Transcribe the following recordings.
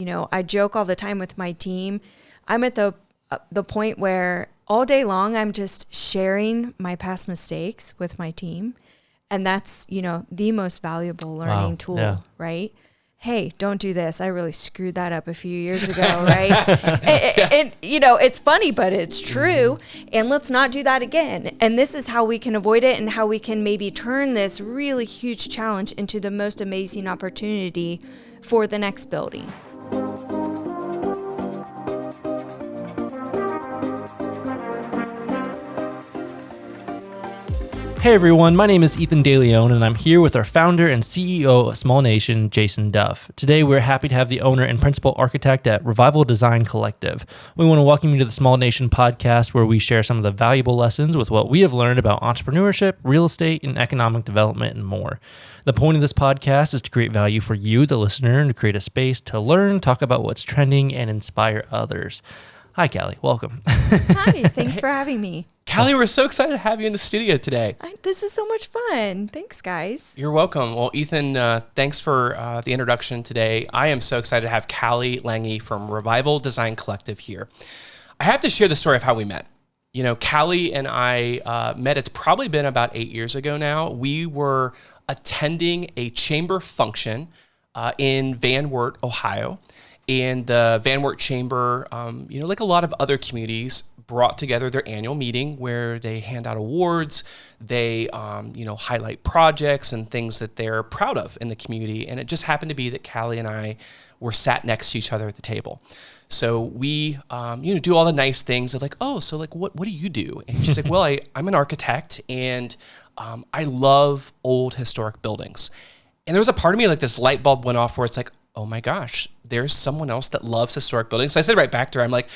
I joke all the time with my team. I'm at the point where all day long, I'm just sharing my past mistakes with my team. And that's, the most valuable learning tool, right? Hey, don't do this. I really screwed that up a few years ago, right? and, it's funny, but it's true. And let's not do that again. And this is how we can avoid it and how we can maybe turn this really huge challenge into the most amazing opportunity for the next building. Hey everyone, my name is Ethan DeLeon, and I'm here with our founder and CEO of Small Nation, Jason Duff. Today, we're happy to have the owner and principal architect at Revival Design Collective. We want to welcome you to the Small Nation podcast, where we share some of the valuable lessons with what we have learned about entrepreneurship, real estate, and economic development, and more. The point of this podcast is to create value for you, the listener, and to create a space to learn, talk about what's trending, and inspire others. Hi, Callie. Welcome. Hi. Thanks for having me. Callie, we're so excited to have you in the studio today. This is so much fun. Thanks, guys. You're welcome. Well, Ethan, thanks for the introduction today. I am so excited to have Callie Lange from Revival Design Collective here. I have to share the story of how we met. Callie and I met, it's probably been about 8 years ago now. We were attending a chamber function in Van Wert, Ohio. And the Van Wert Chamber, like a lot of other communities, brought together their annual meeting where they hand out awards, they, highlight projects and things that they're proud of in the community. And it just happened to be that Callie and I were sat next to each other at the table. So we, do all the nice things of like, what do you do? And she's like, well, I'm an architect and I love old historic buildings. And there was a part of me, like this light bulb went off where it's like, oh my gosh, there's someone else that loves historic buildings. So I said right back to her, I'm like,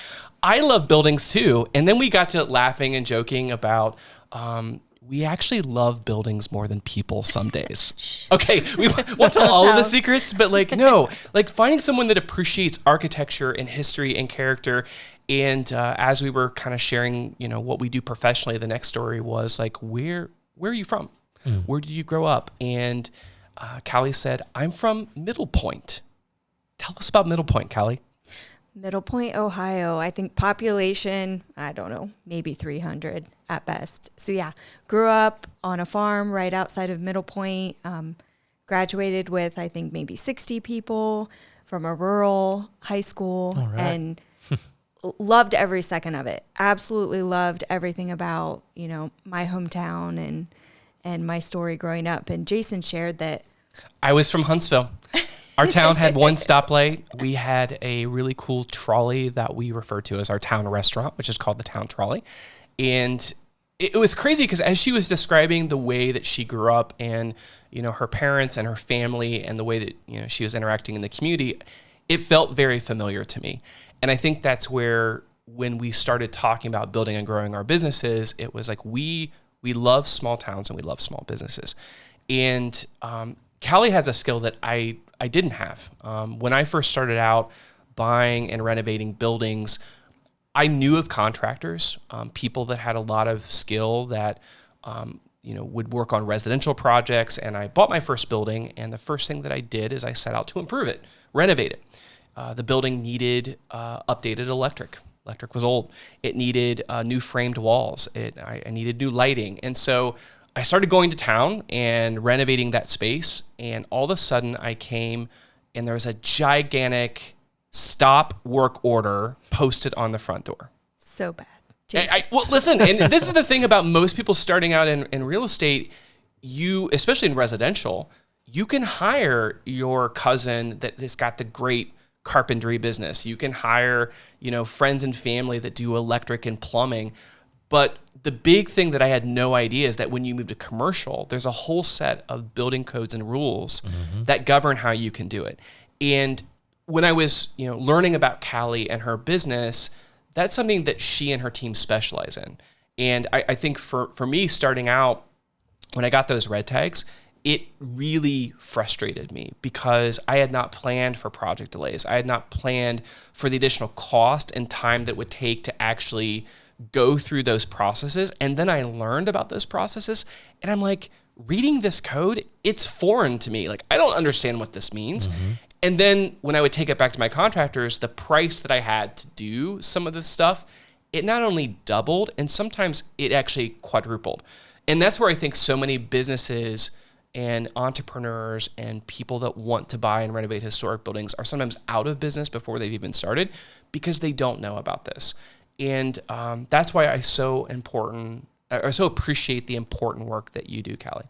I love buildings too. And then we got to laughing and joking about, we actually love buildings more than people some days. Okay, we won't tell all of the secrets, but finding someone that appreciates architecture and history and character. And as we were kind of sharing, what we do professionally, the next story was like, where are you from? Where did you grow up? And Callie said, I'm from Middle Point. Tell us about Middle Point, Callie. Middle Point, Ohio. I think population, I don't know, maybe 300 at best. So yeah, grew up on a farm right outside of Middle Point. Graduated with, I think, maybe 60 people from a rural high school. All right. And loved every second of it. Absolutely loved everything about, my hometown and my story growing up. And Jason shared that. I was from Huntsville. Our town had one stoplight. We had a really cool trolley that we refer to as our town restaurant, which is called the Town Trolley. And it was crazy because as she was describing the way that she grew up and, her parents and her family and the way that, she was interacting in the community, it felt very familiar to me. And I think that's where, when we started talking about building and growing our businesses, it was like, we love small towns and we love small businesses. And Callie has a skill that I didn't have. When I first started out buying and renovating buildings, I knew of contractors, people that had a lot of skill that, would work on residential projects. And I bought my first building. And the first thing that I did is I set out to improve it, renovate it. The building needed updated electric. Electric was old. It needed new framed walls. I needed new lighting. And so I started going to town and renovating that space, and all of a sudden I came and there was a gigantic stop work order posted on the front door. So bad. Well, listen, and this is the thing about most people starting out in real estate, especially in residential, you can hire your cousin that has got the great carpentry business. You can hire, friends and family that do electric and plumbing. But the big thing that I had no idea is that when you move to commercial, there's a whole set of building codes and rules that govern how you can do it. And when I was, learning about Callie and her business, that's something that she and her team specialize in. And I think for me, starting out, when I got those red tags, it really frustrated me because I had not planned for project delays. I had not planned for the additional cost and time that would take to actually go through those processes. And then I learned about those processes and I'm like, reading this code, it's foreign to me. Like, I don't understand what this means. And then when I would take it back to my contractors, the price that I had to do some of this stuff, it not only doubled, and sometimes it actually quadrupled. And that's where I think so many businesses and entrepreneurs and people that want to buy and renovate historic buildings are sometimes out of business before they've even started because they don't know about this. And that's why I so appreciate the important work that you do, Callie.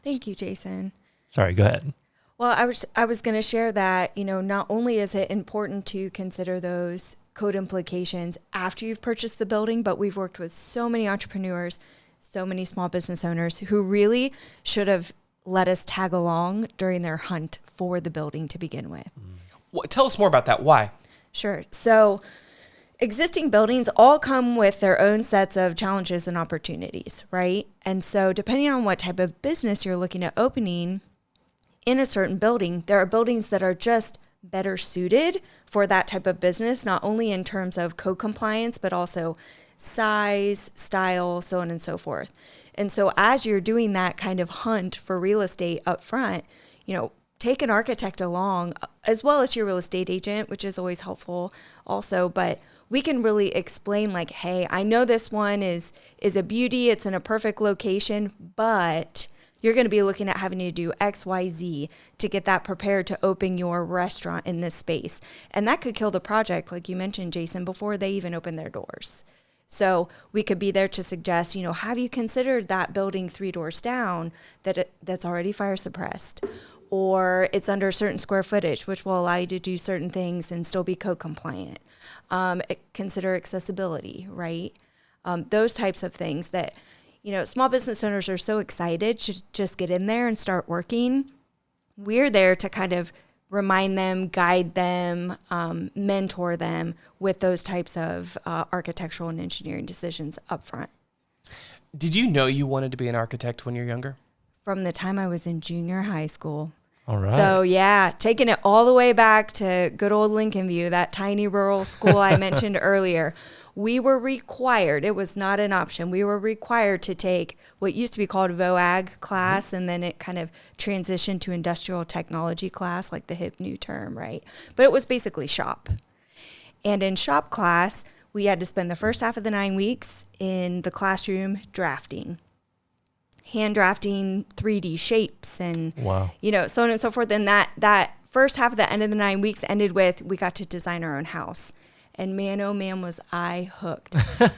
Thank you, Jason. Sorry, go ahead. Well, I was going to share that, not only is it important to consider those code implications after you've purchased the building, but we've worked with so many entrepreneurs, so many small business owners who really should have let us tag along during their hunt for the building to begin with. Well, tell us more about that. Why? Sure. So existing buildings all come with their own sets of challenges and opportunities, right? And so depending on what type of business you're looking at opening in a certain building, there are buildings that are just better suited for that type of business, not only in terms of code compliance, but also size, style, so on and so forth. And so as you're doing that kind of hunt for real estate up front, take an architect along as well as your real estate agent, which is always helpful also, but we can really explain like, hey, I know this one is a beauty, it's in a perfect location, but you're going to be looking at having to do X, Y, Z to get that prepared to open your restaurant in this space. And that could kill the project, like you mentioned, Jason, before they even open their doors. So we could be there to suggest, have you considered that building 3 doors down that's already fire suppressed? Or it's under a certain square footage, which will allow you to do certain things and still be code compliant. Consider accessibility, right? Those types of things that, small business owners are so excited to just get in there and start working. We're there to kind of remind them, guide them, mentor them with those types of architectural and engineering decisions up front. Did you know you wanted to be an architect when you're younger? From the time I was in junior high school. All right. So yeah, taking it all the way back to good old Lincoln View, that tiny rural school I mentioned earlier. We were required, it was not an option, we were required to take what used to be called VOAG class, and then it kind of transitioned to industrial technology class, like the hip new term, right? But it was basically shop. And in shop class, we had to spend the first half of the 9 weeks in the classroom drafting. Hand drafting 3D shapes and, wow, so on and so forth. And that first half of the end of the 9 weeks ended with, we got to design our own house. And man, oh man, was I hooked.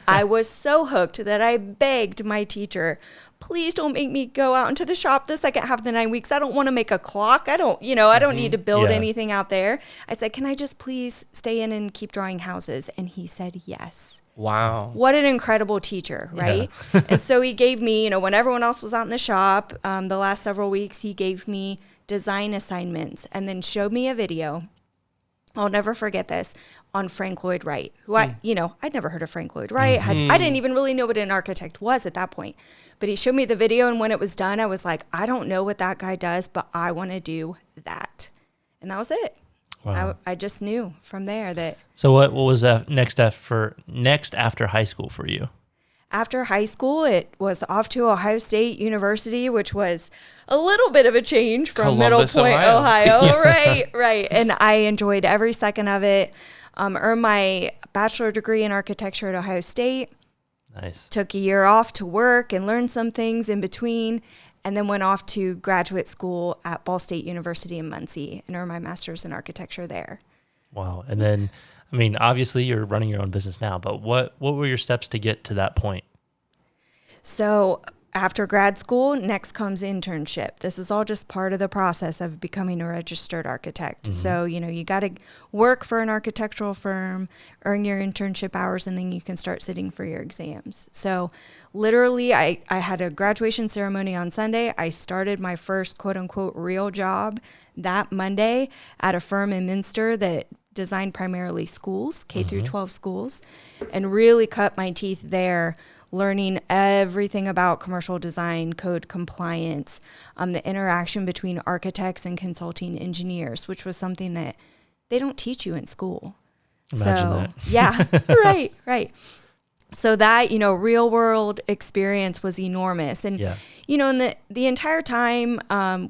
I was so hooked that I begged my teacher, please don't make me go out into the shop the second half of the 9 weeks. I don't want to make a clock. I don't need to build anything out there. I said, can I just please stay in and keep drawing houses? And he said, yes. Wow. What an incredible teacher, right? Yeah. And so he gave me, when everyone else was out in the shop, the last several weeks, he gave me design assignments and then showed me a video. I'll never forget this, on Frank Lloyd Wright, who I'd never heard of Frank Lloyd Wright. I didn't even really know what an architect was at that point. But he showed me the video, and when it was done, I was like, I don't know what that guy does, but I want to do that. And that was it. Wow. I just knew from there that. So what was next after high school for you? After high school, it was off to Ohio State University, which was a little bit of a change from Columbus, Middle Point, Ohio. Right. And I enjoyed every second of it. Earned my bachelor degree in architecture at Ohio State. Nice. Took a year off to work and learn some things in between, and then went off to graduate school at Ball State University in Muncie and earned my master's in architecture there. Wow. And then, obviously you're running your own business now, but what were your steps to get to that point? So after grad school, next comes internship. This is all just part of the process of becoming a registered architect. Mm-hmm. So, you got to work for an architectural firm, earn your internship hours, and then you can start sitting for your exams. So literally, I had a graduation ceremony on Sunday. I started my first quote unquote real job that Monday at a firm in Minster that designed primarily schools, K through 12 schools, and really cut my teeth there, learning everything about commercial design, code compliance, the interaction between architects and consulting engineers, which was something that they don't teach you in school. Imagine that. Yeah, right. So that, real world experience was enormous. And, in the entire time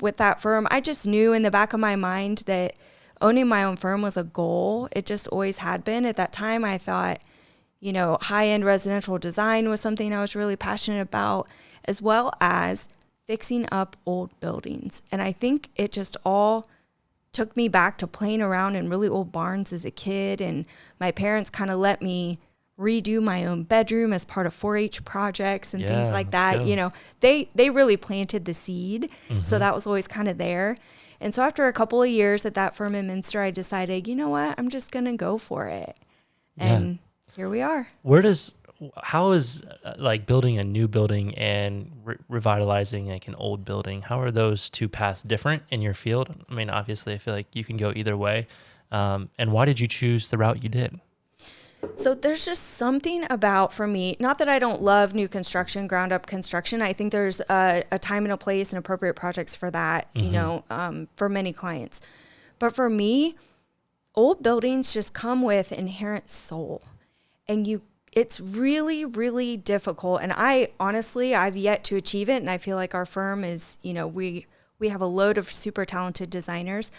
with that firm, I just knew in the back of my mind that owning my own firm was a goal. It just always had been. At that time, I thought, high-end residential design was something I was really passionate about, as well as fixing up old buildings. And I think it just all took me back to playing around in really old barns as a kid. And my parents kind of let me redo my own bedroom as part of 4-H projects and things like that. They really planted the seed. So that was always kind of there. And so after a couple of years at that firm in Minster, I decided, you know what, I'm just going to go for it. And here we are. How is like building a new building and revitalizing like an old building, how are those two paths different in your field? I mean, obviously I feel like you can go either way. And why did you choose the route you did? So there's just something about, for me, not that I don't love new construction, ground up construction. I think there's a time and a place and appropriate projects for that, for many clients. But for me, old buildings just come with inherent soul. And it's really, really difficult. And I've yet to achieve it. And I feel like our firm is, we have a load of super talented designers.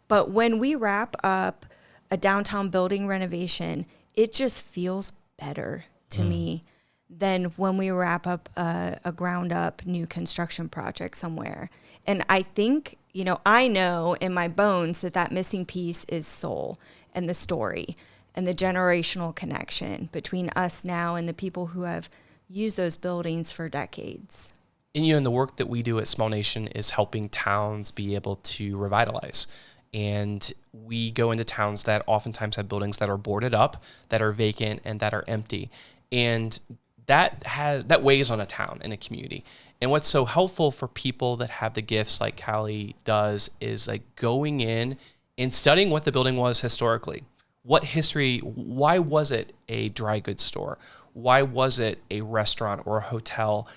But when we wrap up a downtown building renovation, it just feels better to me than when we wrap up a ground up new construction project somewhere. And I think, I know in my bones that missing piece is soul and the story and the generational connection between us now and the people who have used those buildings for decades. And the work that we do at Small Nation is helping towns be able to revitalize. And we go into towns that oftentimes have buildings that are boarded up, that are vacant, and that are empty. And that weighs on a town and a community. And what's so helpful for people that have the gifts like Callie does is like going in and studying what the building was historically. What history, why was it a dry goods store? Why was it a restaurant or a hotel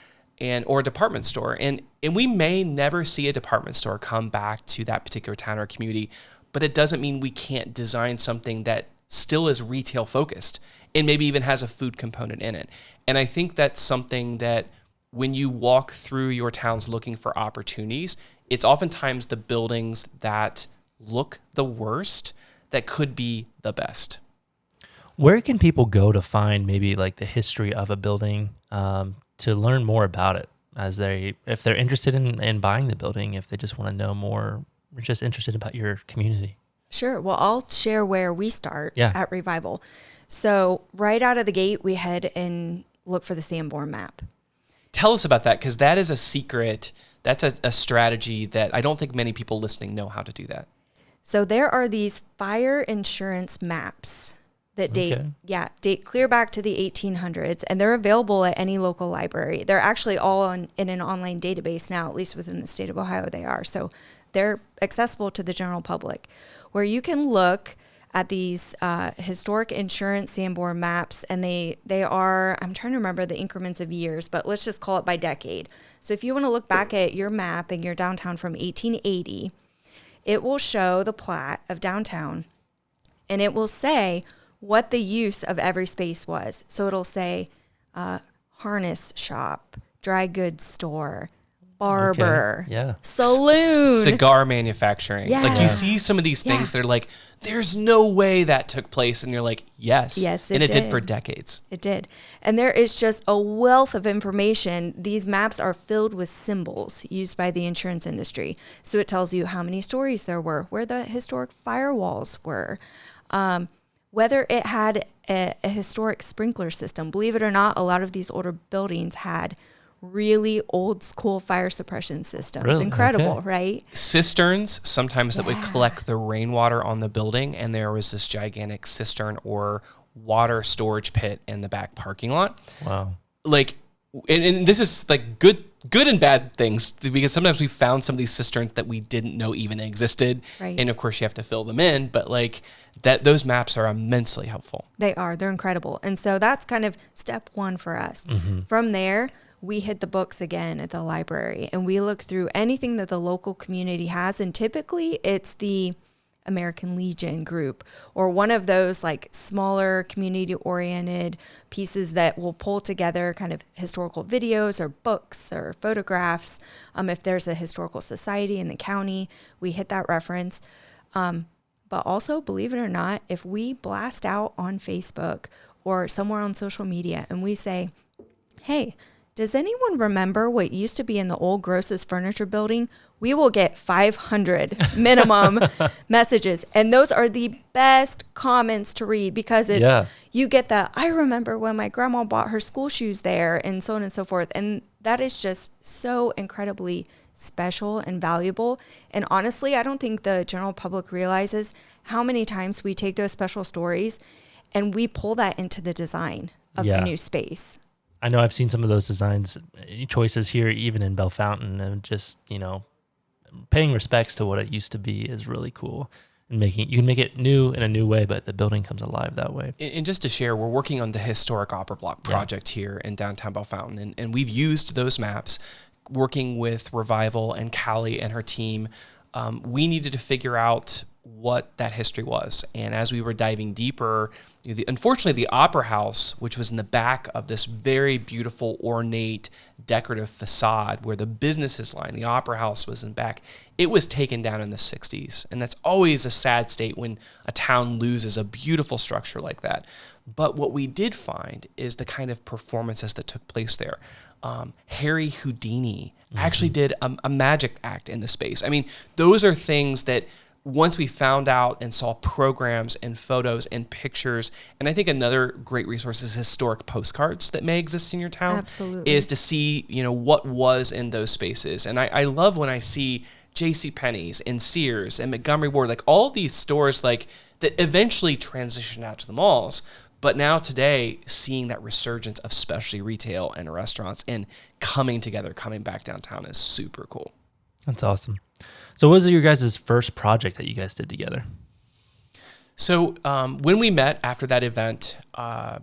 or a department store? And we may never see a department store come back to that particular town or community, but it doesn't mean we can't design something that still is retail focused and maybe even has a food component in it. And I think that's something that when you walk through your towns looking for opportunities, it's oftentimes the buildings that look the worst that could be the best. Where can people go to find maybe like the history of a building, to learn more about it if they're interested in buying the building, if they just want to know more, or just interested about your community? Sure. Well, I'll share where we start at Revival. So right out of the gate, we head and look for the Sanborn map. Tell us about that, because that is a secret. That's a strategy that I don't think many people listening know how to do that. So there are these fire insurance maps that date clear back to the 1800s, and they're available at any local library. They're actually all in an online database now, at least within the state of Ohio they are. So they're accessible to the general public, where you can look at these historic insurance Sanborn maps, and they are, I'm trying to remember the increments of years, but let's just call it by decade. So if you want to look back at your map in your downtown from 1880, it will show the plat of downtown, and it will say what the use of every space was. So it'll say harness shop, dry goods store, barber, saloon, cigar manufacturing. Yeah. Like you see some of these things, they're like, there's no way that took place. And you're like, yes, and it did for decades. It did. And there is just a wealth of information. These maps are filled with symbols used by the insurance industry. So it tells you how many stories there were, where the historic firewalls were, whether it had a historic sprinkler system. Believe it or not, a lot of these older buildings had really old school fire suppression systems. Really? Incredible, Okay. right? Cisterns, sometimes that would collect the rainwater on the building, and there was this gigantic cistern or water storage pit in the back parking lot. Wow. Like, and this is like good and bad things, because sometimes we found some of these cisterns that we didn't know even existed. Right. And of course you have to fill them in, but like those maps are immensely helpful. They are. They're incredible. And so that's kind of step one for us. Mm-hmm. From there, we hit the books again at the library, and we look through anything that the local community has. And typically it's the American Legion group or one of those like smaller community oriented pieces that will pull together kind of historical videos or books or photographs. If there's a historical society in the county, we hit that reference. But also, believe it or not, if we blast out on Facebook or somewhere on social media and we say, hey, does anyone remember what used to be in the old Gross's furniture building? We will get 500 minimum messages. And those are the best comments to read because you get the, I remember when my grandma bought her school shoes there and so on and so forth. And that is just so incredibly special and valuable. And honestly, I don't think the general public realizes how many times we take those special stories and we pull that into the design of the new space. I know I've seen some of those designs choices here, even in Bellefontaine, and just, paying respects to what it used to be is really cool. And you can make it new in a new way, but the building comes alive that way. And just to share, we're working on the historic Opera Block project here in downtown Bellefontaine, and we've used those maps working with Revival and Callie and her team. We needed to figure out what that history was. And as we were diving deeper, unfortunately, the Opera House, which was in the back of this very beautiful, ornate, decorative facade where the businesses line, the Opera House was in back, it was taken down in the 60s. And that's always a sad state when a town loses a beautiful structure like that. But what we did find is the kind of performances that took place there. Harry Houdini actually did a magic act in the space. I mean, those are things that once we found out and saw programs and photos and pictures, and I think another great resource is historic postcards that may exist in your town. Absolutely. Is to see, what was in those spaces. And I love when I see JCPenney's and Sears and Montgomery Ward, like all these stores like that eventually transitioned out to the malls. But now today, seeing that resurgence of specialty retail and restaurants and coming together, coming back downtown is super cool. That's awesome. So what was your guys' first project that you guys did together? So when we met after that event,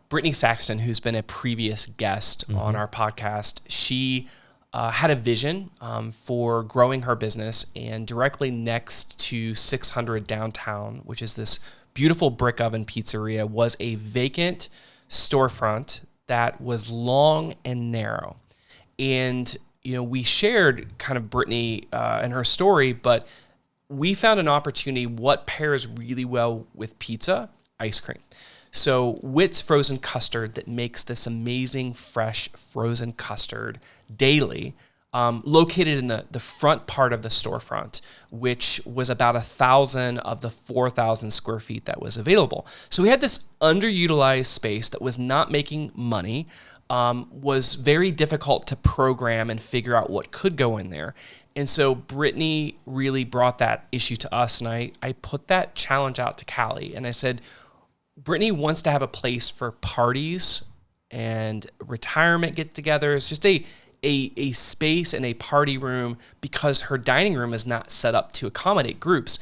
Brittany Saxton, who's been a previous guest on our podcast, she had a vision for growing her business, and directly next to 600 downtown, which is this beautiful brick oven pizzeria, was a vacant storefront that was long and narrow. And we shared kind of Brittany and her story, but we found an opportunity. What pairs really well with pizza? Ice cream. So Witt's Frozen Custard, that makes this amazing fresh frozen custard daily, located in the front part of the storefront, which was about 1,000 of the 4,000 square feet that was available. So we had this underutilized space that was not making money, was very difficult to program and figure out what could go in there. And so Brittany really brought that issue to us, and I put that challenge out to Callie, and I said, Brittany wants to have a place for parties and retirement get-togethers, just a space and a party room, because her dining room is not set up to accommodate groups.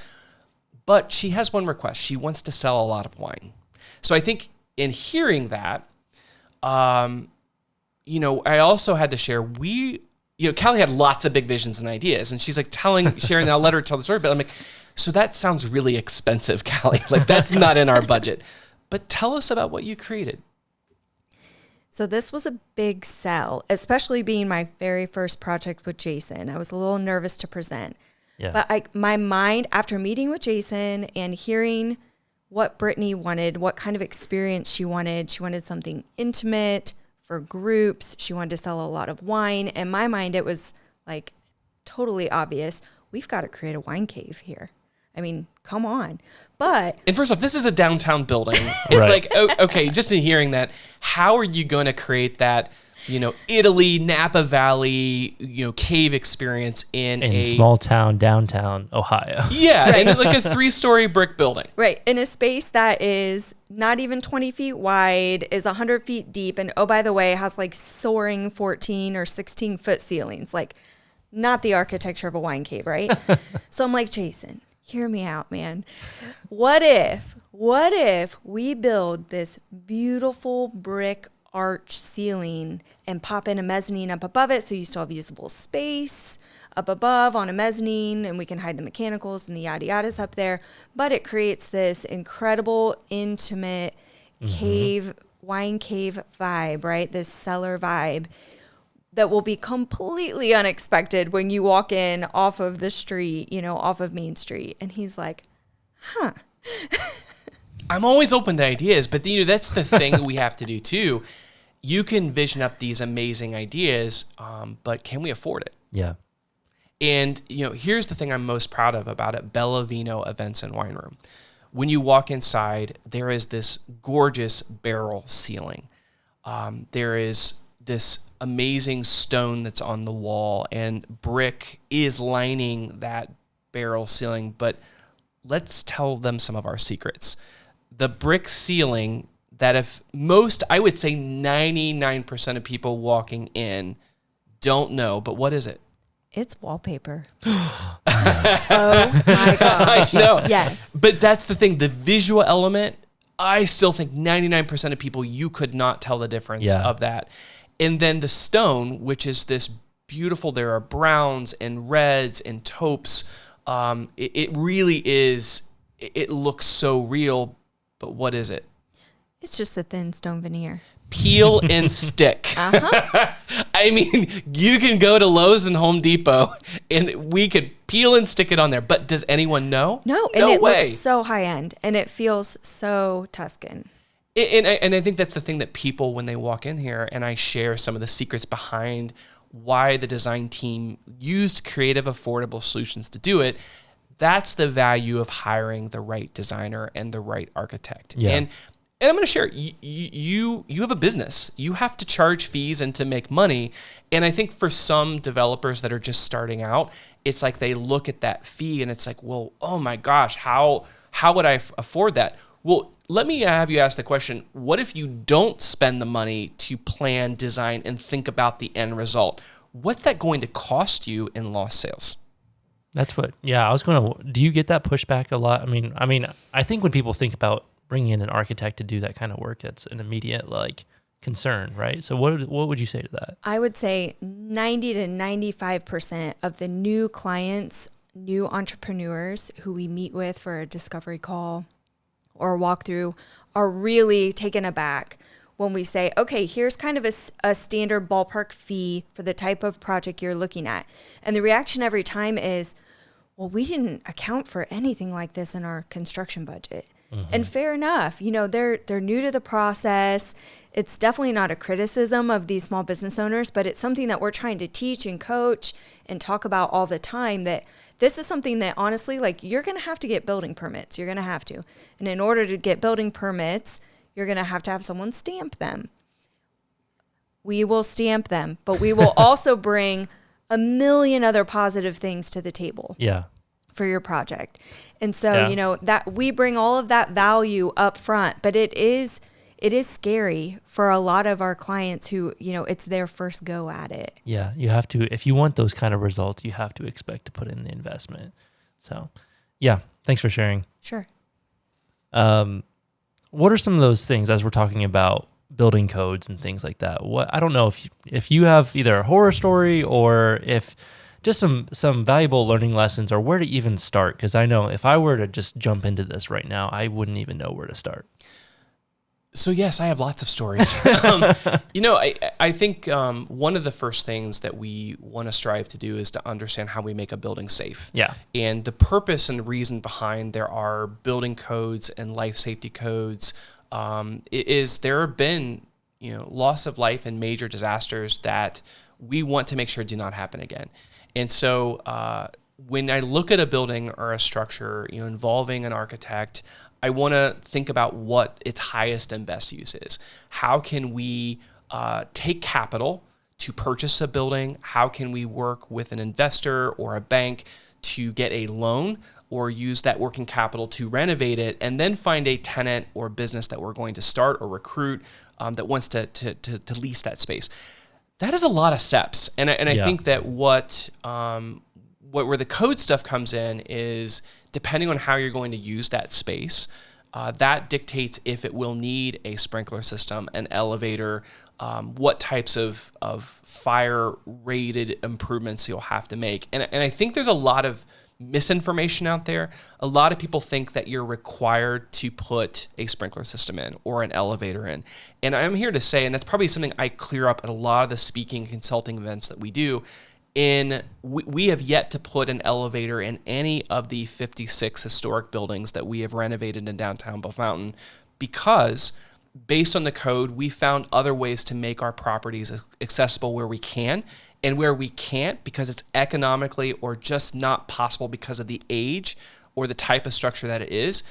But she has one request. She wants to sell a lot of wine. So I think in hearing that, I also had to share, Callie had lots of big visions and ideas, and she's like sharing, I'll let her tell the story, but I'm like, so that sounds really expensive, Callie. Like, that's not in our budget. But tell us about what you created. So this was a big sell, especially being my very first project with Jason. I was a little nervous to present. Yeah. But my mind, after meeting with Jason and hearing what Brittany wanted, what kind of experience she wanted something intimate for groups. She wanted to sell a lot of wine. In my mind, it was like totally obvious. We've got to create a wine cave here. I mean, come on. And first off, this is a downtown building. It's like, okay, just in hearing that, how are you going to create that, Italy, Napa Valley, cave experience in a small town, downtown Ohio? Yeah, right. In like a 3-story brick building. Right. In a space that is not even 20 feet wide, is 100 feet deep, and oh, by the way, has like soaring 14 or 16 foot ceilings. Like, not the architecture of a wine cave, right? So I'm like, Jason, hear me out, man. What if we build this beautiful brick arch ceiling and pop in a mezzanine up above it, so you still have usable space up above on a mezzanine, and we can hide the mechanicals and the yada yadas up there, but it creates this incredible, intimate wine cave vibe, right? This cellar vibe that will be completely unexpected when you walk in off of the street, off of Main Street. And he's like, I'm always open to ideas, but that's the thing we have to do too. You can vision up these amazing ideas, but can we afford it? Yeah. And, here's the thing I'm most proud of about it, Bella Vino Events and Wine Room. When you walk inside, there is this gorgeous barrel ceiling. There is this amazing stone that's on the wall, and brick is lining that barrel ceiling. But let's tell them some of our secrets. The brick ceiling that I would say 99% of people walking in don't know, but what is it? It's wallpaper. Oh my gosh. I know. Yes. But that's the thing, the visual element, I still think 99% of people, you could not tell the difference of that. And then the stone, which is this beautiful, there are browns and reds and taupes. It really is, it looks so real, but what is it? It's just a thin stone veneer. Peel and stick. Uh-huh. I mean, you can go to Lowe's and Home Depot and we could peel and stick it on there. But does anyone know? No, and it looks so high end and it feels so Tuscan. And I think that's the thing that people, when they walk in here, and I share some of the secrets behind why the design team used creative, affordable solutions to do it. That's the value of hiring the right designer and the right architect. Yeah. And I'm going to share, you have a business. You have to charge fees and to make money. And I think for some developers that are just starting out, it's like they look at that fee and it's like, well, oh my gosh, how would I afford that? Well, let me have you ask the question, what if you don't spend the money to plan, design, and think about the end result? What's that going to cost you in lost sales? That's what, do you get that pushback a lot? I mean, I think when people think about bringing in an architect to do that kind of work, that's an immediate concern, right? So what would you say to that? I would say 90 to 95% of the new clients, new entrepreneurs who we meet with for a discovery call or walkthrough are really taken aback when we say, okay, here's kind of a standard ballpark fee for the type of project you're looking at. And the reaction every time is, well, we didn't account for anything like this in our construction budget. Mm-hmm. And fair enough, they're new to the process. It's definitely not a criticism of these small business owners, but it's something that we're trying to teach and coach and talk about all the time, that this is something that honestly, you're going to have to get building permits. You're going to have to. And in order to get building permits, you're going to have someone stamp them. We will stamp them, but we will also bring a million other positive things to the table. Yeah. For your project. And so, that we bring all of that value up front, but it is scary for a lot of our clients who, it's their first go at it. Yeah. You have to, if you want those kind of results, you have to expect to put in the investment. So yeah, thanks for sharing. Sure. What are some of those things as we're talking about building codes and things like that? I don't know if you have either a horror story or if just some valuable learning lessons or where to even start. Because I know if I were to just jump into this right now, I wouldn't even know where to start. So yes, I have lots of stories. I think one of the first things that we want to strive to do is to understand how we make a building safe. Yeah. And the purpose and the reason behind there are building codes and life safety codes is there have been, loss of life and major disasters that we want to make sure do not happen again. And so when I look at a building or a structure, involving an architect, I want to think about what its highest and best use is. How can we take capital to purchase a building? How can we work with an investor or a bank to get a loan or use that working capital to renovate it and then find a tenant or business that we're going to start or recruit that wants to lease that space? That is a lot of steps. And I think that where the code stuff comes in is depending on how you're going to use that space, that dictates if it will need a sprinkler system, an elevator, what types of fire-rated improvements you'll have to make. And I think there's a lot of misinformation out there. A lot of people think that you're required to put a sprinkler system in or an elevator in. And I'm here to say, and that's probably something I clear up at a lot of the speaking and consulting events that we do, We have yet to put an elevator in any of the 56 historic buildings that we have renovated in downtown Bellefontaine because based on the code, we found other ways to make our properties accessible where we can, and where we can't because it's economically or just not possible because of the age or the type of structure that it is.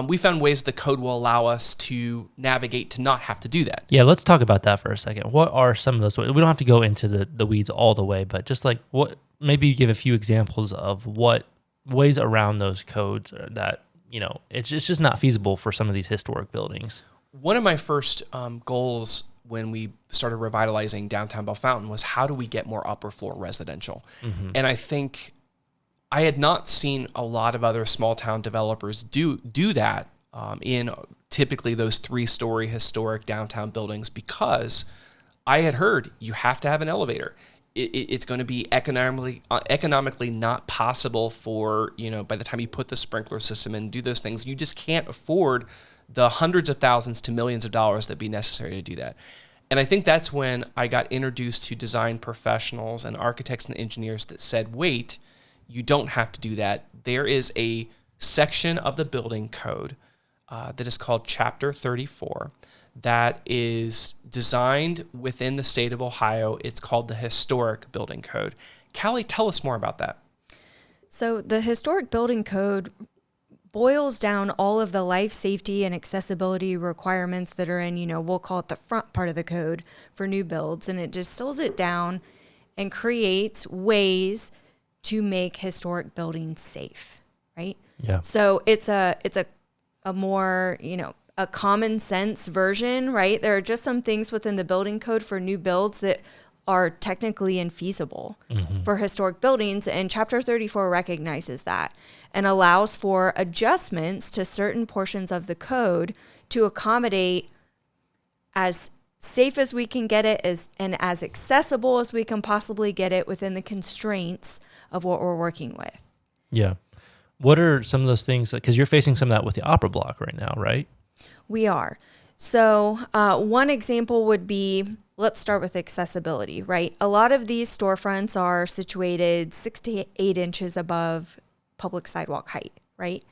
We found ways the code will allow us to navigate to not have to do that. Yeah, let's talk about that for a second. What are some of those ways? We don't have to go into the weeds all the way, but just like what, maybe give a few examples of what ways around those codes that, you know, it's just not feasible for some of these historic buildings. One of my first goals when we started revitalizing downtown Bellefontaine was how do we get more upper floor residential? Mm-hmm. And I think I had not seen a lot of other small town developers do that in typically those 3-story historic downtown buildings because I had heard you have to have an elevator. It's going to be economically not possible for, you know, by the time you put the sprinkler system in and do those things, you just can't afford the hundreds of thousands to millions of dollars that'd be necessary to do that. And I think that's when I got introduced to design professionals and architects and engineers that said, wait, you don't have to do that. There is a section of the building code that is called Chapter 34 that is designed within the state of Ohio. It's called the Historic Building Code. Callie, tell us more about that. So the Historic Building Code boils down all of the life safety and accessibility requirements that are in, you know, we'll call it the front part of the code for new builds, and it distills it down and creates ways to make historic buildings safe, right? Yeah. So it's a more, you know, a common sense version, right? There are just some things within the building code for new builds that are technically infeasible for historic buildings, and Chapter 34 recognizes that and allows for adjustments to certain portions of the code to accommodate as safe as we can get it and as accessible as we can possibly get it within the constraints of what we're working with. Yeah. What are some of those things, because you're facing some of that with the Opera Block right now, right? We are. So one example would be, let's start with accessibility, right? A lot of these storefronts are situated 6 to 8 inches above public sidewalk height, right?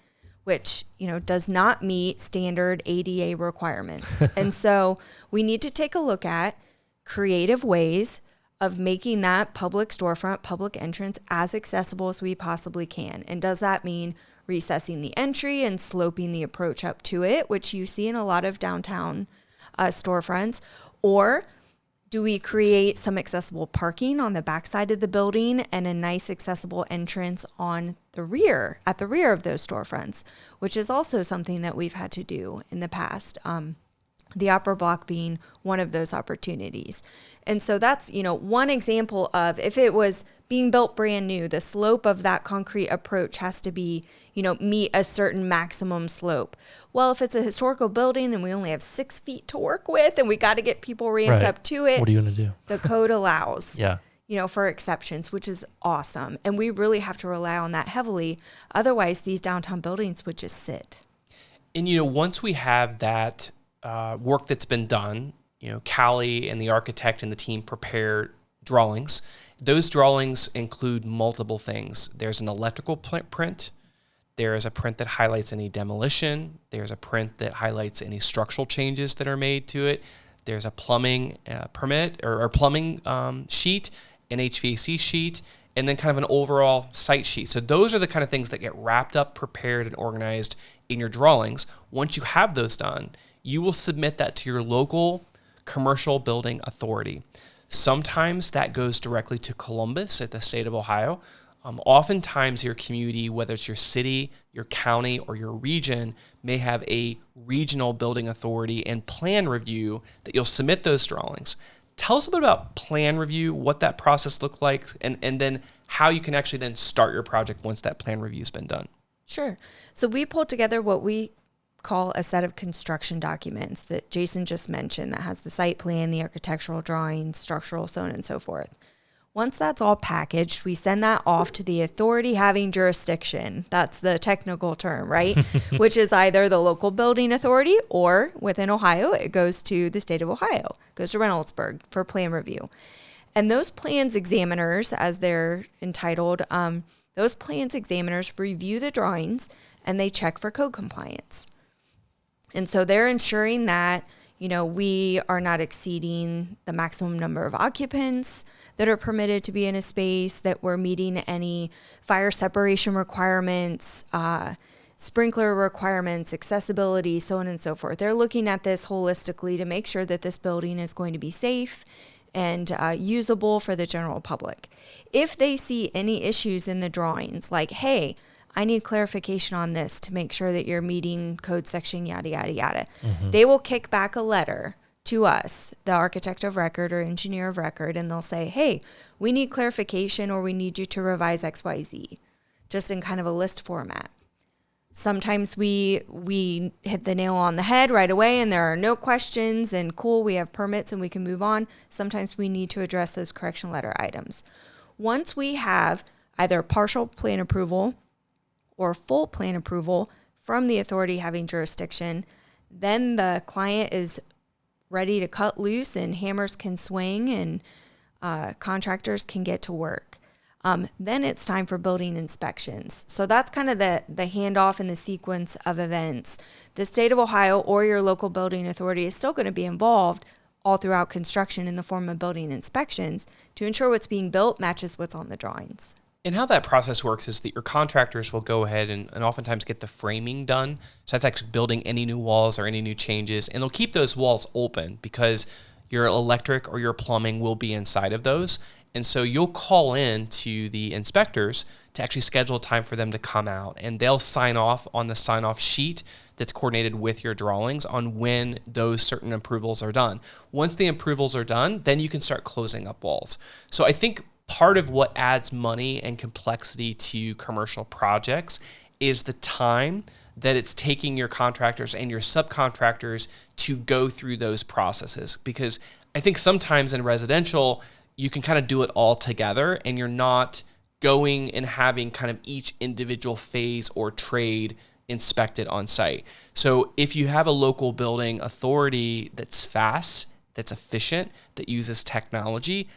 Which, you know, does not meet standard ADA requirements. And so we need to take a look at creative ways of making that public storefront, public entrance as accessible as we possibly can. And does that mean recessing the entry and sloping the approach up to it, which you see in a lot of downtown storefronts? Or do we create some accessible parking on the backside of the building and a nice accessible entrance on the rear, at the rear of those storefronts, which is also something that we've had to do in the past. The Opera Block being one of those opportunities. And so that's, you know, one example of if it was being built brand new, the slope of that concrete approach has to be, you know, meet a certain maximum slope. Well, if it's a historical building and we only have 6 feet to work with and we got to get people ramped up to it, what are you going to do? The code allows, yeah, you know, for exceptions, which is awesome. And we really have to rely on that heavily. Otherwise, these downtown buildings would just sit. And, you know, once we have that work that's been done, you know, Callie and the architect and the team prepare drawings. Those drawings include multiple things. There's an electrical print. There is a print that highlights any demolition. There's a print that highlights any structural changes that are made to it. There's a plumbing permit or plumbing sheet, an HVAC sheet, and then kind of an overall site sheet. So those are the kind of things that get wrapped up, prepared, and organized in your drawings. Once you have those done, you will submit that to your local commercial building authority. Sometimes that goes directly to Columbus at the state of Ohio. Oftentimes your community, whether it's your city, your county, or your region, may have a regional building authority and plan review that you'll submit those drawings. Tell us a bit about plan review, what that process looked like, and then how you can actually then start your project once that plan review's been done. Sure. So we pulled together what we call a set of construction documents that Jason just mentioned that has the site plan, the architectural drawings, structural, so on and so forth. Once that's all packaged, we send that off to the authority having jurisdiction. That's the technical term, right? Which is either the local building authority or within Ohio, it goes to the state of Ohio, it goes to Reynoldsburg for plan review. And those plans examiners, as they're entitled, those plans examiners review the drawings and they check for code compliance. And so they're ensuring that, we are not exceeding the maximum number of occupants that are permitted to be in a space, that we're meeting any fire separation requirements, sprinkler requirements, accessibility, so on and so forth. They're looking at this holistically to make sure that this building is going to be safe and usable for the general public. If they see any issues in the drawings, like, hey, I need clarification on this to make sure that you're meeting code section, yada, yada, yada, they will kick back a letter to us, the architect of record or engineer of record, and they'll say, hey, we need clarification or we need you to revise XYZ, just in kind of a list format. Sometimes we hit the nail on the head right away and there are no questions and cool, we have permits and we can move on. Sometimes we need to address those correction letter items. Once we have either partial plan approval or full plan approval from the authority having jurisdiction, then the client is ready to cut loose and hammers can swing and contractors can get to work. Then it's time for building inspections. So that's kind of the handoff in the sequence of events. The state of Ohio or your local building authority is still going to be involved all throughout construction in the form of building inspections to ensure what's being built matches what's on the drawings. And how that process works is that your contractors will go ahead and oftentimes get the framing done. So that's actually building any new walls or any new changes. And they'll keep those walls open because your electric or your plumbing will be inside of those. And so you'll call in to the inspectors to actually schedule a time for them to come out. And they'll sign off on the sign-off sheet that's coordinated with your drawings on when those certain approvals are done. Once the approvals are done, then you can start closing up walls. So I think part of what adds money and complexity to commercial projects is the time that it's taking your contractors and your subcontractors to go through those processes. Because I think sometimes in residential, you can kind of do it all together and you're not going and having kind of each individual phase or trade inspected on site. So if you have a local building authority that's fast, that's efficient, that uses technology,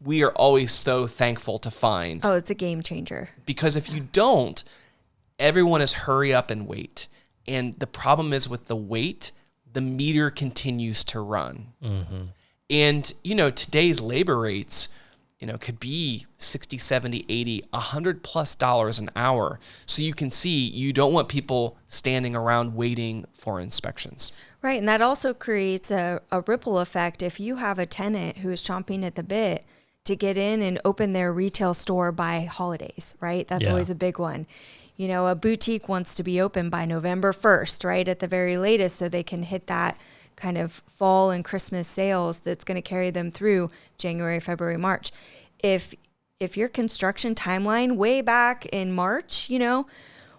we are always so thankful to find. Oh, it's a game changer. Because if you don't, everyone is hurry up and wait. And the problem is with the wait, the meter continues to run. Mm-hmm. And, today's labor rates, could be 60, 70, 80, $100+ an hour. So you can see you don't want people standing around waiting for inspections. Right. And that also creates a ripple effect. If you have a tenant who is chomping at the bit to get in and open their retail store by holidays, right? That's always a big one. A boutique wants to be open by November 1st, right? At the very latest, so they can hit that kind of fall and Christmas sales that's going to carry them through January, February, March. If your construction timeline way back in March,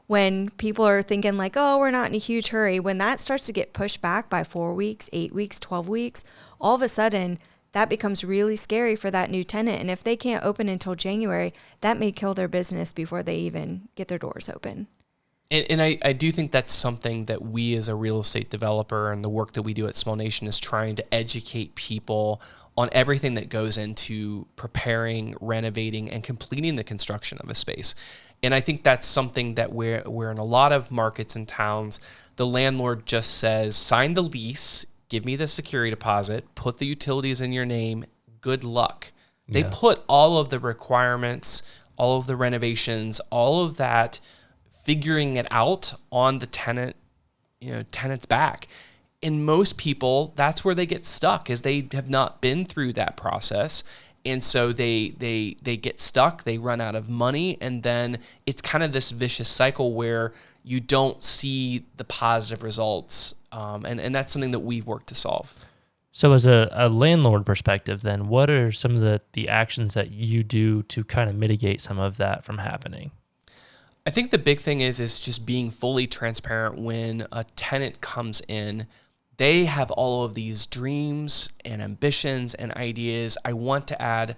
when people are thinking like, oh, we're not in a huge hurry, when that starts to get pushed back by 4 weeks, 8 weeks, 12 weeks, all of a sudden that becomes really scary for that new tenant. And if they can't open until January, that may kill their business before they even get their doors open. And I do think that's something that we as a real estate developer and the work that we do at Small Nation is trying to educate people on everything that goes into preparing, renovating, and completing the construction of a space. And I think that's something that we're in a lot of markets and towns, the landlord just says, sign the lease, give me the security deposit, put the utilities in your name, good luck. They put all of the requirements, all of the renovations, all of that figuring it out on the tenant's back. And most people, that's where they get stuck, is they have not been through that process. And so they get stuck, they run out of money, and then it's kind of this vicious cycle where you don't see the positive results. And that's something that we've worked to solve. So as a landlord perspective, then, what are some of the actions that you do to kind of mitigate some of that from happening? I think the big thing is just being fully transparent when a tenant comes in. They have all of these dreams and ambitions and ideas. I want to add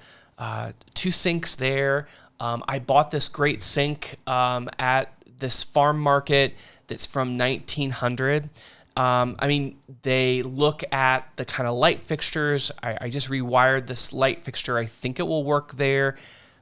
2 sinks there. I bought this great sink at this farm market that's from 1900. I mean, they look at the kind of light fixtures. I just rewired this light fixture. I think it will work there.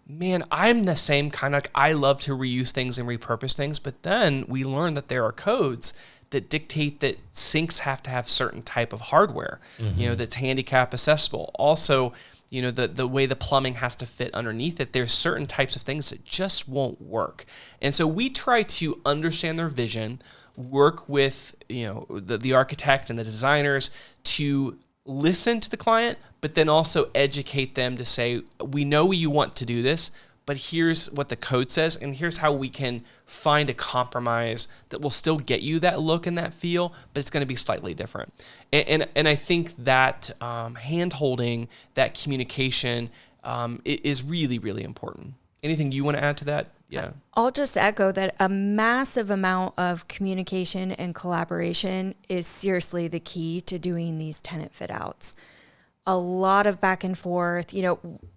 Man, I'm the same kind of, I love to reuse things and repurpose things, but then we learn that there are codes that dictate that sinks have to have certain type of hardware, that's handicap accessible. Also, the way the plumbing has to fit underneath it, there's certain types of things that just won't work. And so we try to understand their vision, work with, the architect and the designers to listen to the client, but then also educate them to say, we know you want to do this, but here's what the code says, and here's how we can find a compromise that will still get you that look and that feel, but it's going to be slightly different. And I think that hand-holding, that communication is really, really important. Anything you want to add to that? Yeah. I'll just echo that a massive amount of communication and collaboration is seriously the key to doing these tenant fit outs. A lot of back and forth,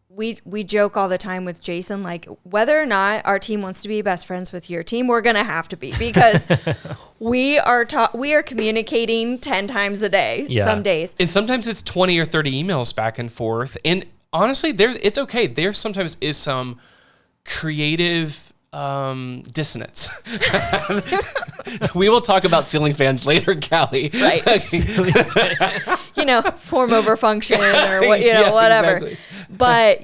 we joke all the time with Jason, like whether or not our team wants to be best friends with your team, we're going to have to be, because we are communicating 10 times a day, some days. And sometimes it's 20 or 30 emails back and forth. And honestly, it's okay. There sometimes is some creative dissonance. We will talk about ceiling fans later, Callie. Right. Form over function or whatever. Exactly. But,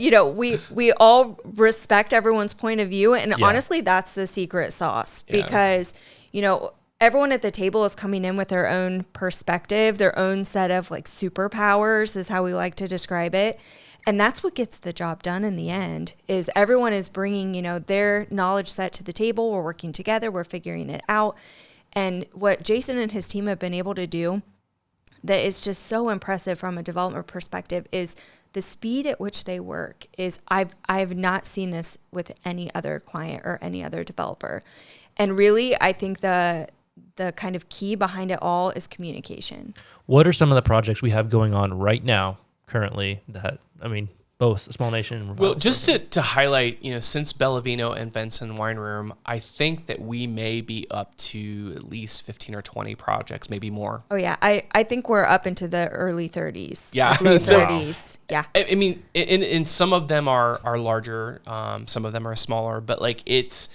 we all respect everyone's point of view. And honestly, that's the secret sauce, because, everyone at the table is coming in with their own perspective, their own set of like superpowers is how we like to describe it. And that's what gets the job done in the end, is everyone is bringing, their knowledge set to the table. We're working together. We're figuring it out. And what Jason and his team have been able to do that is just so impressive from a development perspective is the speed at which they work. I've not seen this with any other client or any other developer. And really, I think the kind of key behind it all is communication. What are some of the projects we have going on right now currently that, both Small Nation and Revival? Well, just to highlight, since Bellefontaine and Benson Wine Room, I think that we may be up to at least 15 or 20 projects, maybe more. Oh, yeah. I think we're up into the early 30s. Yeah. Low 30s. Yeah. And some of them are larger. Some of them are smaller. But, it's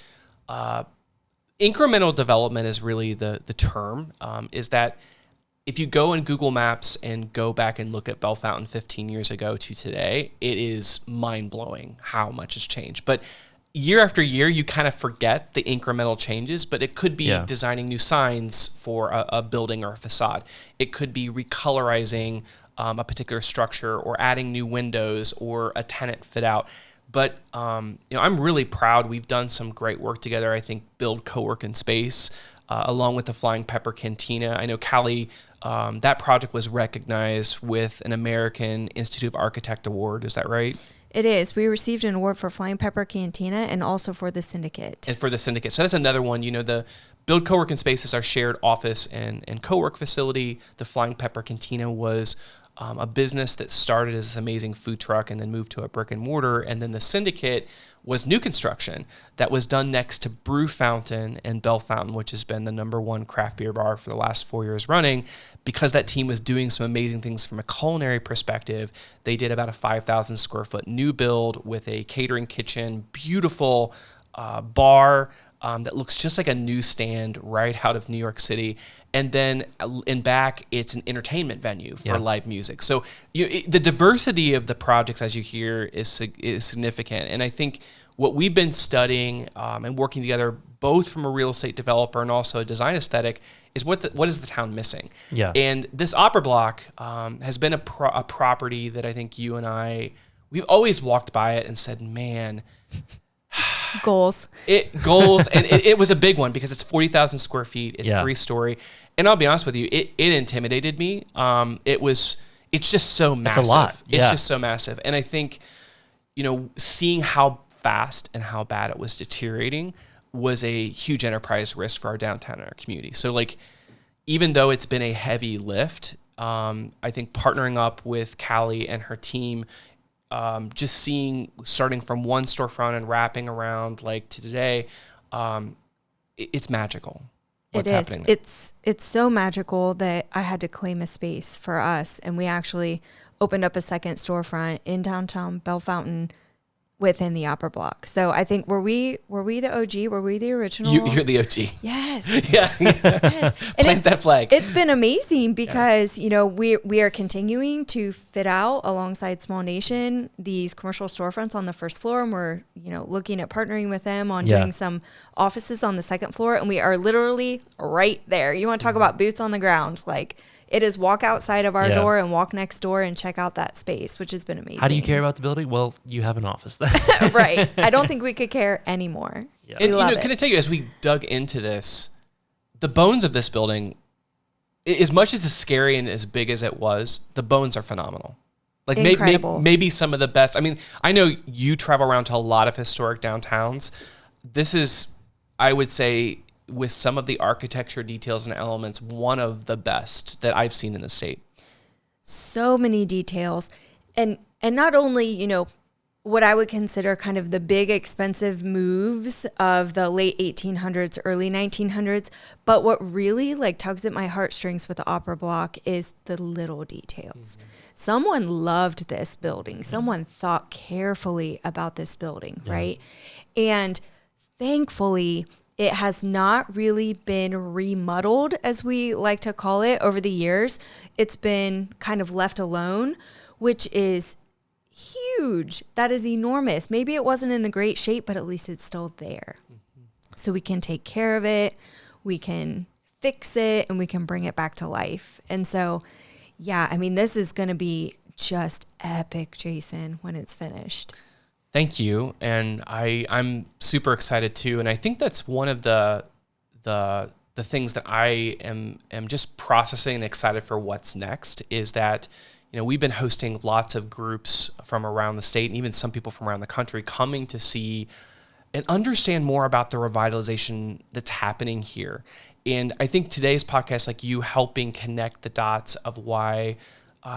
incremental development is really the term, is that if you go in Google Maps and go back and look at Bellefontaine 15 years ago to today, it is mind-blowing how much has changed. But year after year, you kind of forget the incremental changes, but it could be designing new signs for a building or a facade. It could be recolorizing a particular structure or adding new windows or a tenant fit out. But I'm really proud. We've done some great work together. I think Build Co-work and Space, along with the Flying Pepper Cantina. I know Callie, that project was recognized with an American Institute of Architect Award. Is that right? It is. We received an award for Flying Pepper Cantina and also for the Syndicate. So that's another one. The Build Co-work and Space is our shared office and co-work facility. The Flying Pepper Cantina was a business that started as this amazing food truck and then moved to a brick and mortar. And then the Syndicate was new construction that was done next to Brew Fountain and Bellefontaine, which has been the #1 craft beer bar for the last 4 years running. Because that team was doing some amazing things from a culinary perspective, they did about a 5,000 square foot new build with a catering kitchen, beautiful bar that looks just like a newsstand right out of New York City. And then in back, it's an entertainment venue for live music. So the diversity of the projects, as you hear, is significant. And I think what we've been studying and working together, both from a real estate developer and also a design aesthetic, is what is the town missing? Yeah. And this Opera Block has been a property that I think you and we've always walked by it and said, man, goals. And it was a big one because it's 40,000 square feet. It's 3-story. And I'll be honest with you, it intimidated me. It's just so massive. It's a lot. It's just so massive. And I think, seeing how fast and how bad it was deteriorating was a huge enterprise risk for our downtown and our community. So even though it's been a heavy lift, I think partnering up with Callie and her team, just starting from one storefront and wrapping around to today, it's magical. what's it is. happening there. It's so magical that I had to claim a space for us, and we actually opened up a second storefront in downtown Bellefontaine within the Opera Block. So I think were we the OG? Were we the original? You're the OG. Yes. Yeah. Yes. And Plant that flag. It's been amazing because, we are continuing to fit out alongside Small Nation these commercial storefronts on the first floor. And we're, looking at partnering with them on doing some offices on the second floor. And we are literally right there. You want to talk about boots on the ground. Like, it is walk outside of our door and walk next door and check out that space, which has been amazing. How do you care about the building? Well, you have an office there. Right. I don't think we could care anymore. Yeah. And, love it. can I tell you, as we dug into this, the bones of this building, as much as it's scary and as big as it was, the bones are phenomenal. Like maybe some of the best. I mean, I know you travel around to a lot of historic downtowns. This is, I would say, with some of the architecture details and elements, one of the best that I've seen in the state. So many details. And not only, what I would consider kind of the big expensive moves of the late 1800s, early 1900s, but what really tugs at my heartstrings with the Opera Block is the little details. Mm-hmm. Someone loved this building. Someone thought carefully about this building, right? And thankfully, it has not really been remodeled, as we like to call it, over the years. It's been kind of left alone, which is huge. That is enormous. Maybe it wasn't in the great shape, but at least it's still there. Mm-hmm. So we can take care of it, we can fix it, and we can bring it back to life. And so, this is going to be just epic, Jason, when it's finished. Thank you, and I'm super excited too. And I think that's one of the things that I am just processing and excited for what's next is that we've been hosting lots of groups from around the state and even some people from around the country coming to see and understand more about the revitalization that's happening here. And I think today's podcast, like you helping connect the dots of why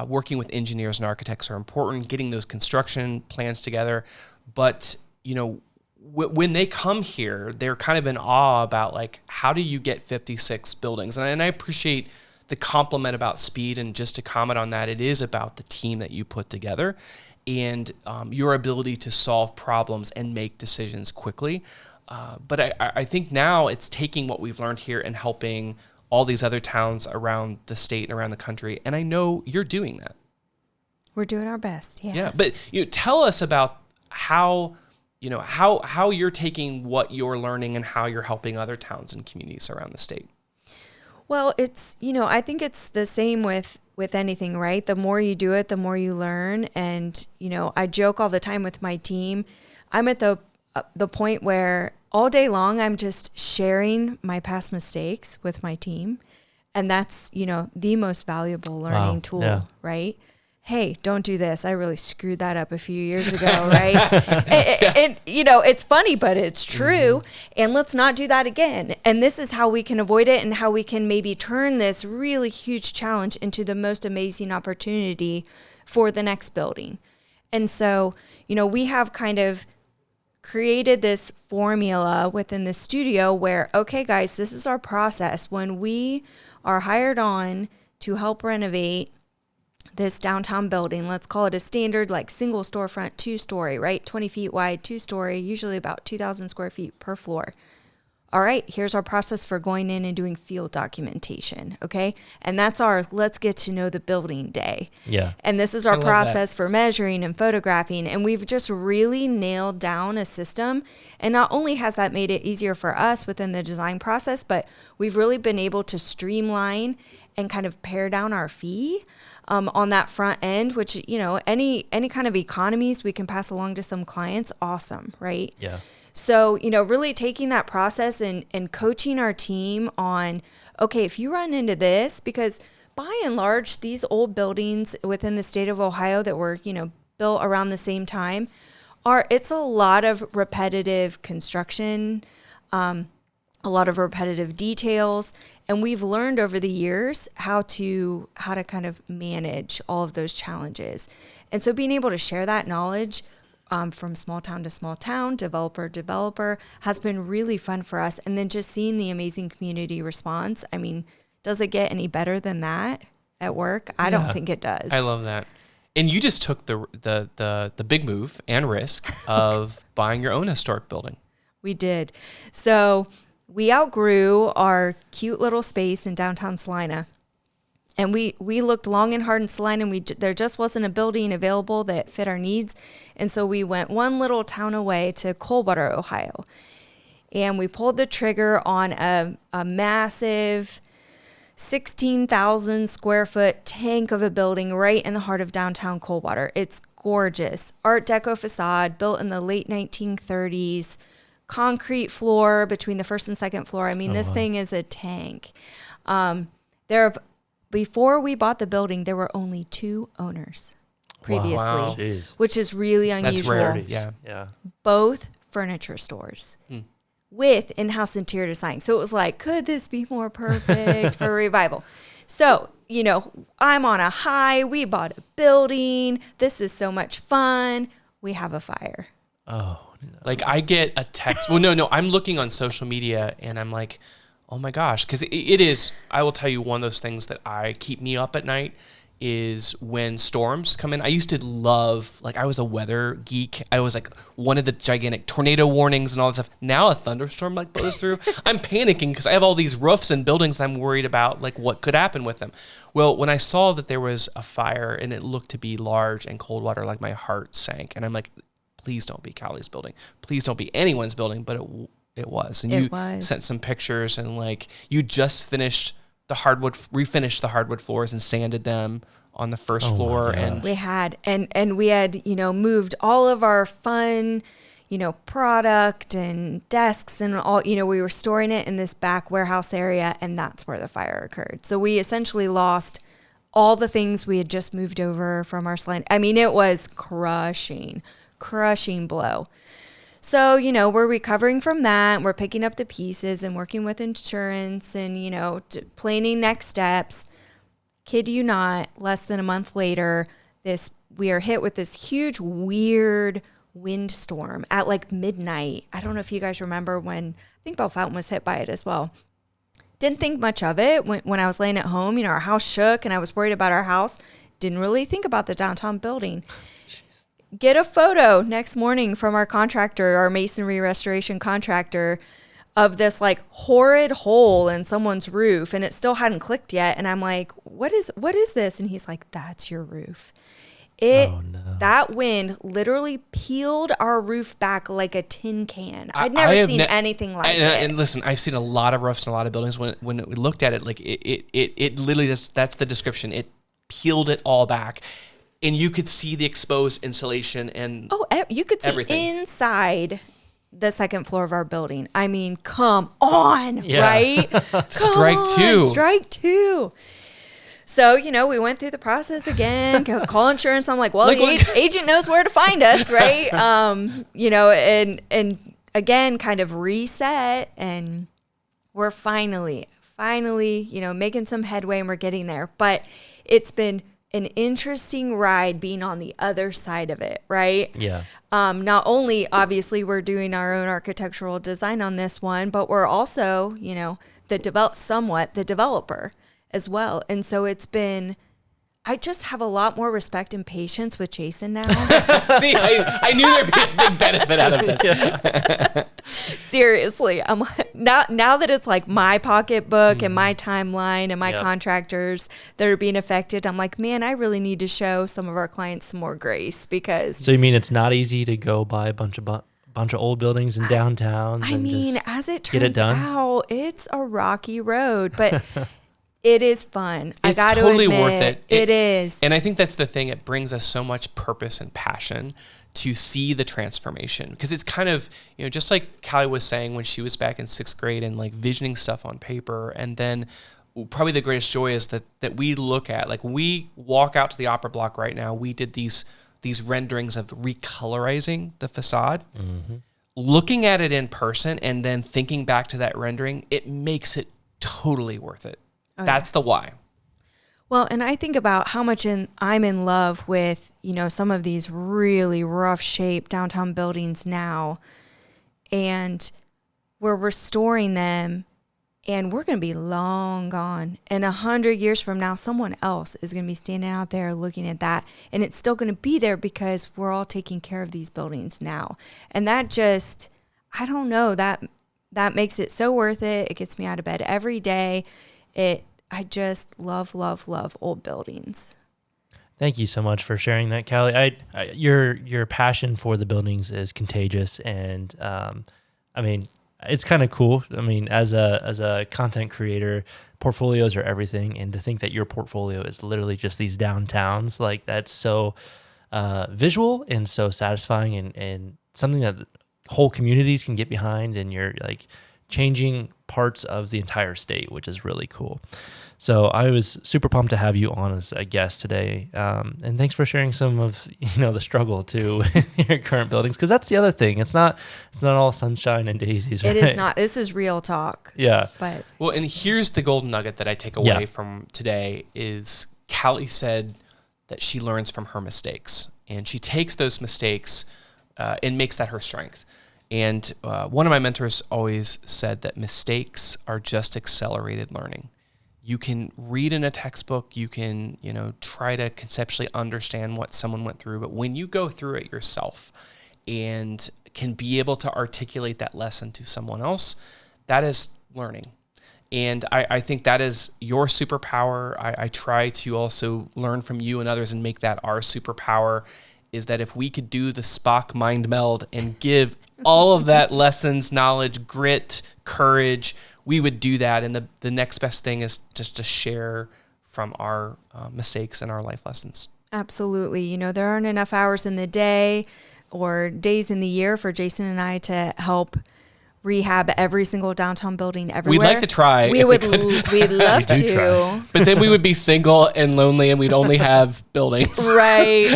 working with engineers and architects are important, getting those construction plans together. But, when they come here, they're kind of in awe about how do you get 56 buildings? And I appreciate the compliment about speed. And just to comment on that, it is about the team that you put together and your ability to solve problems and make decisions quickly. But I think now it's taking what we've learned here and helping all these other towns around the state and around the country. And I know you're doing that. We're doing our best. Yeah. Yeah. But tell us about how you're taking what you're learning and how you're helping other towns and communities around the state. Well, it's, I think it's the same with anything, right? The more you do it, the more you learn. And, I joke all the time with my team. I'm at the point where all day long, I'm just sharing my past mistakes with my team. And that's, the most valuable learning tool, right? Hey, don't do this. I really screwed that up a few years ago, right? and it's funny, but it's true. Mm-hmm. And let's not do that again. And this is how we can avoid it and how we can maybe turn this really huge challenge into the most amazing opportunity for the next building. And so, we have kind of created this formula within the studio where, okay, guys, this is our process. When we are hired on to help renovate this downtown building, let's call it a standard single storefront, 2-story, right? 20 feet wide, 2-story, usually about 2,000 square feet per floor. All right, here's our process for going in and doing field documentation, okay? And that's our let's get to know the building day. Yeah. And this is our process for measuring and photographing. And we've just really nailed down a system. And not only has that made it easier for us within the design process, but we've really been able to streamline and kind of pare down our fee on that front end, which, any kind of economies we can pass along to some clients, awesome, right? Yeah. So, really taking that process and coaching our team on, okay, if you run into this, because by and large, these old buildings within the state of Ohio that were, built around the same time it's a lot of repetitive construction, a lot of repetitive details. And we've learned over the years how to kind of manage all of those challenges. And so being able to share that knowledge from small town to small town, developer to developer, has been really fun for us. And then just seeing the amazing community response. I mean, does it get any better than that at work? I don't think it does. I love that. And you just took the big move and risk of buying your own historic building. We did. So we outgrew our cute little space in downtown Salina. And we looked long and hard in Salina, and there just wasn't a building available that fit our needs. And so we went one little town away to Coldwater, Ohio. And we pulled the trigger on a massive 16,000 square foot tank of a building right in the heart of downtown Coldwater. It's gorgeous. Art Deco facade built in the late 1930s. Concrete floor between the first and second floor. I mean, this thing is a tank. Before we bought the building, there were only 2 owners previously, Wow. which is really unusual. That's rare. Yeah. Both furniture stores with in-house interior design. So it was like, could this be more perfect for Revival? So, I'm on a high. We bought a building. This is so much fun. We have a fire. Oh, no. Like I get a text. Well, no, I'm looking on social media and I'm like, oh my gosh. Cause it is, I will tell you, one of those things that keep me up at night is when storms come in. I used to love, like I was a weather geek. I was like wanted the gigantic tornado warnings and all that stuff. Now a thunderstorm like blows through. I'm panicking because I have all these roofs and buildings and I'm worried about like what could happen with them. Well, when I saw that there was a fire and it looked to be large and Coldwater, like my heart sank. And I'm like, please don't be Callie's building. Please don't be anyone's building. But it was. And you sent some pictures and like you just finished refinished the hardwood floors and sanded them on the first floor. And we had, and we had, moved all of our fun, product and desks and all, we were storing it in this back warehouse area, and that's where the fire occurred. So we essentially lost all the things we had just moved over from our Salina. I mean, it was crushing blow. So, we're recovering from that. We're picking up the pieces and working with insurance and, planning next steps. Kid you not, less than a month later, we are hit with this huge, weird windstorm at like midnight. I don't know if you guys remember when, I think Bellefontaine was hit by it as well. Didn't think much of it when I was laying at home. Our house shook and I was worried about our house. Didn't really think about the downtown building. Get a photo next morning from our contractor, our masonry restoration contractor, of this like horrid hole in someone's roof, and it still hadn't clicked yet. And I'm like, what is this? And he's like, that's your roof. That wind literally peeled our roof back like a tin can. I'd never seen anything like it. And listen, I've seen a lot of roofs and a lot of buildings. When we looked at it, like it literally just, that's the description. It peeled it all back. And you could see the exposed insulation and you could see everything inside the second floor of our building. I mean, come on, right? Strike two. So, we went through the process again, call insurance. I'm like, well, the agent knows where to find us, right? And again, kind of reset, and we're finally, making some headway, and we're getting there. But it's been an interesting ride being on the other side of it, right? Yeah. Not only, obviously, we're doing our own architectural design on this one, but we're also, the developer as well. And so I just have a lot more respect and patience with Jason now. See, I knew there'd be a big benefit out of this. Yeah. Seriously, I'm now that it's like my pocketbook and my timeline and my contractors that are being affected, I'm like, man, I really need to show some of our clients some more grace, because. So you mean it's not easy to go buy a bunch of old buildings in downtown? I mean, as it turns out, it's a rocky road, but. It is fun. I got to totally admit, worth it. It is. And I think that's the thing. It brings us so much purpose and passion to see the transformation. Because it's kind of, just like Callie was saying when she was back in 6th grade and like visioning stuff on paper. And then probably the greatest joy is that we look at, like, we walk out to the opera block right now. We did these renderings of recolorizing the facade. Mm-hmm. Looking at it in person and then thinking back to that rendering, it makes it totally worth it. That's the why. Well, and I think about how much I'm in love with, some of these really rough shape downtown buildings now, and we're restoring them, and we're going to be long gone. And 100 years from now, someone else is going to be standing out there looking at that, and it's still going to be there because we're all taking care of these buildings now. And that just, I don't know, that makes it so worth it. It gets me out of bed every day. I just love, love, love old buildings. Thank you so much for sharing that, Callie. Your passion for the buildings is contagious, and it's kind of cool. I mean, as a content creator, portfolios are everything, and to think that your portfolio is literally just these downtowns, like that's so visual and so satisfying, and something that whole communities can get behind, and you're like changing parts of the entire state, which is really cool. So I was super pumped to have you on as a guest today. And thanks for sharing some of, the struggle too with your current buildings. Cause that's the other thing. It's not all sunshine and daisies. Right? It is not. This is real talk. Yeah. Well, and here's the golden nugget that I take away from today is Callie said that she learns from her mistakes, and she takes those mistakes and makes that her strength. And one of my mentors always said that mistakes are just accelerated learning. You can read in a textbook, you can, try to conceptually understand what someone went through, but when you go through it yourself and can be able to articulate that lesson to someone else, that is learning. And I think that is your superpower. I try to also learn from you and others and make that our superpower, is that if we could do the Spock mind meld and give all of that lessons, knowledge, grit, courage, we would do that. And the next best thing is just to share from our mistakes and our life lessons. Absolutely. There aren't enough hours in the day or days in the year for Jason and I to help rehab every single downtown building everywhere. We'd like to try. We'd love to. But then we would be single and lonely, and we'd only have buildings. Right.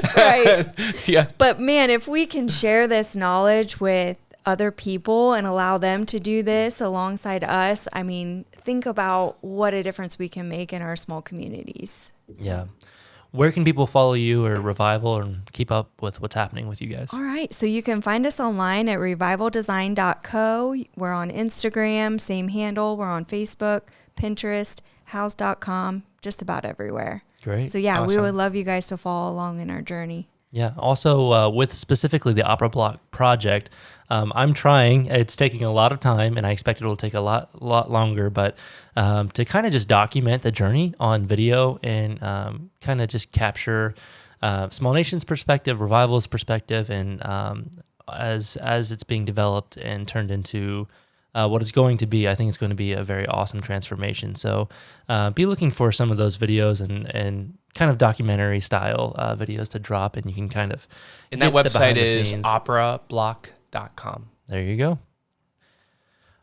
Yeah. But man, if we can share this knowledge with other people and allow them to do this alongside us, think about what a difference we can make in our small communities. So. Yeah. Where can people follow you or Revival and keep up with what's happening with you guys? All right. So you can find us online at revivaldesign.co. We're on Instagram, same handle. We're on Facebook, Pinterest, house.com, just about everywhere. Great. So yeah, Awesome. We would love you guys to follow along in our journey. Yeah. Also, with specifically the Opera Block project, I'm trying. It's taking a lot of time, and I expect it will take a lot longer. But to kind of just document the journey on video and kind of just capture Small Nation's perspective, Revival's perspective, and as it's being developed and turned into what it's going to be, I think it's going to be a very awesome transformation. So be looking for some of those videos and kind of documentary style videos to drop, and you can kind of. And that website is operablock.com. There you go.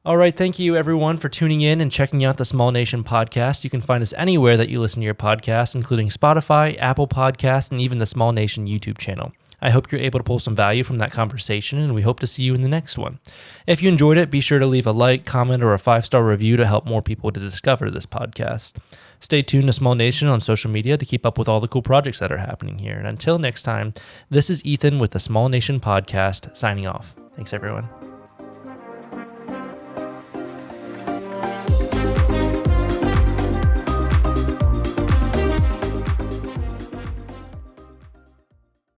All right. Thank you, everyone, for tuning in and checking out the Small Nation podcast. You can find us anywhere that you listen to your podcast, including Spotify, Apple Podcasts, and even the Small Nation YouTube channel. I hope you're able to pull some value from that conversation, and we hope to see you in the next one. If you enjoyed it, be sure to leave a like, comment, or a 5-star review to help more people to discover this podcast. Stay tuned to Small Nation on social media to keep up with all the cool projects that are happening here. And until next time, this is Ethan with the Small Nation podcast signing off. Thanks, everyone.